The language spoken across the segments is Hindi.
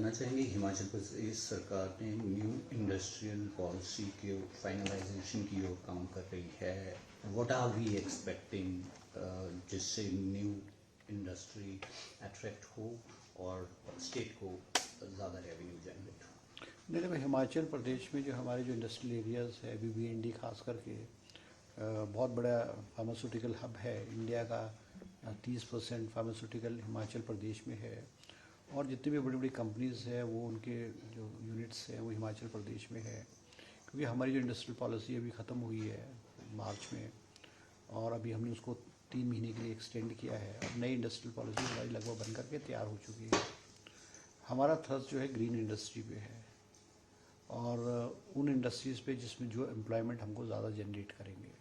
जानना चाहेंगे हिमाचल प्रदेश सरकार ने न्यू इंडस्ट्रियल पॉलिसी के फाइनलाइजेशन की ओर काम कर रही है। व्हाट आर वी एक्सपेक्टिंग जिससे न्यू इंडस्ट्री अट्रैक्ट हो और स्टेट को ज़्यादा रेवेन्यू जनरेट हो? नहीं, देखो हिमाचल प्रदेश में जो हमारे जो इंडस्ट्रियल एरियाज़ है BBND खास करके बहुत बड़ा फार्मास्यूटिकल हब है। इंडिया का 30% फार्मास्यूटिकल हिमाचल प्रदेश में है और जितनी भी बड़ी बड़ी कंपनीज़ है वो उनके जो यूनिट्स हैं वो हिमाचल प्रदेश में है। क्योंकि हमारी जो इंडस्ट्रियल पॉलिसी अभी ख़त्म हुई है मार्च में और अभी हमने उसको 3 महीने के लिए एक्सटेंड किया है। अब नई इंडस्ट्रियल पॉलिसी हमारी लगभग बन करके तैयार हो चुकी है। हमारा थ्रस्ट जो है ग्रीन इंडस्ट्री पे है और उन इंडस्ट्रीज़ पे जिसमें जो एम्प्लॉयमेंट हमको ज़्यादा जनरेट करेंगे।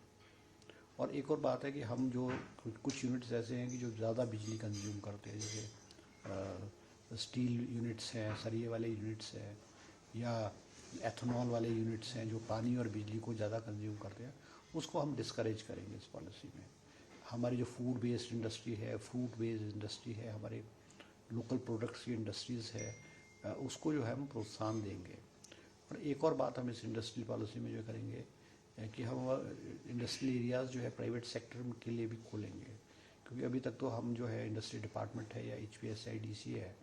और एक और बात है कि हम जो कुछ यूनिट्स ऐसे हैं कि जो ज़्यादा बिजली कंज्यूम करते हैं, जैसे स्टील यूनिट्स हैं, सरिये वाले यूनिट्स हैं या एथेनॉल वाले यूनिट्स हैं जो पानी और बिजली को ज़्यादा कंज्यूम करते हैं, उसको हम डिस्करेज करेंगे इस पॉलिसी में। हमारी जो फूड बेस्ड इंडस्ट्री है, फ्रूट बेस्ड इंडस्ट्री है, हमारे लोकल प्रोडक्ट्स की इंडस्ट्रीज़ है, उसको जो है हम प्रोत्साहन देंगे। और एक और बात हम इस इंडस्ट्रियल पॉलिसी में जो करेंगे कि हम इंडस्ट्रियल एरियाज़ जो है प्राइवेट सेक्टर के लिए भी खोलेंगे। क्योंकि अभी तक तो हम जो है इंडस्ट्री डिपार्टमेंट है या HPSIDC है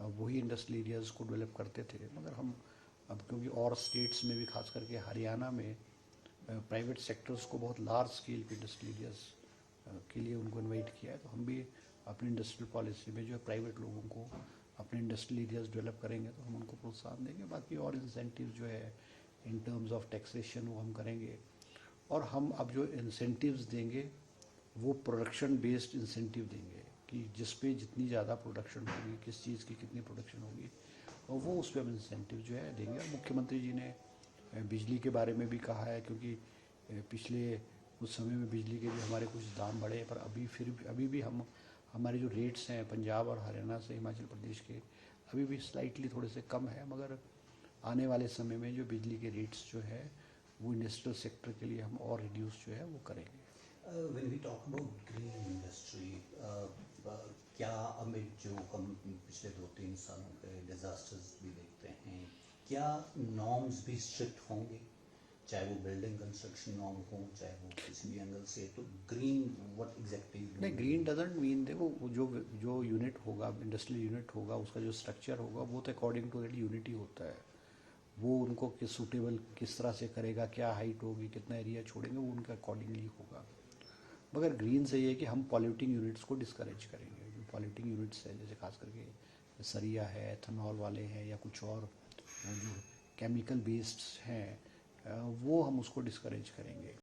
वही इंडस्ट्रियल एरियाज़ को डेवलप करते थे, मगर हम अब क्योंकि और स्टेट्स में भी खास करके हरियाणा में प्राइवेट सेक्टर्स को बहुत लार्ज स्केल के इंडस्ट्रियल एरियाज़ के लिए उनको इन्वाइट किया है, तो हम भी अपनी इंडस्ट्रियल पॉलिसी में जो है प्राइवेट लोगों को अपने इंडस्ट्रियल एरियाज़ डेवलप करेंगे तो हम उनको प्रोत्साहन देंगे। बाकी और इंसेंटिव जो है इन टर्म्स ऑफ टैक्सेशन वो हम करेंगे। और हम अब जो इंसेंटिव्स देंगे वो प्रोडक्शन बेस्ड इंसेंटिव देंगे कि जिस पे जितनी ज़्यादा प्रोडक्शन होगी, किस चीज़ की कितनी प्रोडक्शन होगी, और वो उस पर हम इंसेंटिव जो है देंगे। और मुख्यमंत्री जी ने बिजली के बारे में भी कहा है, क्योंकि पिछले कुछ समय में बिजली के भी हमारे कुछ दाम बढ़े, पर अभी भी हम हमारे जो रेट्स हैं पंजाब और हरियाणा से हिमाचल प्रदेश के अभी भी स्लाइटली थोड़े से कम है। मगर आने वाले समय में जो बिजली के रेट्स जो है वो इंडस्ट्रियल सेक्टर के लिए हम और रिड्यूस जो है वो करेंगे। When we talk about green industry, क्या अमित जो हम पिछले 2-3 सालों के डिजास्टर्स भी देखते हैं, क्या नॉर्म्स भी स्ट्रिक्ट होंगे, चाहे वो बिल्डिंग कंस्ट्रक्शन नॉर्म हो, चाहे वो किसी भी एंगल से? तो ग्रीन व्हाट एग्जैक्टली? नहीं, ग्रीन डजंट मीन, देखो जो यूनिट होगा, इंडस्ट्रियल यूनिट होगा, उसका जो स्ट्रक्चर होगा वो तो अकॉर्डिंग टू दैट यूनिट ही होता है। वो उनको किस सूटेबल किस तरह से करेगा, क्या हाइट होगी, कितना एरिया छोड़ेंगे, वो उनका अकॉर्डिंगली होगा। मगर ग्रीन से ये है कि हम पॉल्यूटिंग यूनिट्स को डिस्करेज करेंगे। जो पॉल्यूटिंग यूनिट्स है जैसे खास करके सरिया है, एथेनॉल वाले हैं या कुछ और जो केमिकल बेस्ड हैं, वो हम उसको डिस्करेज करेंगे।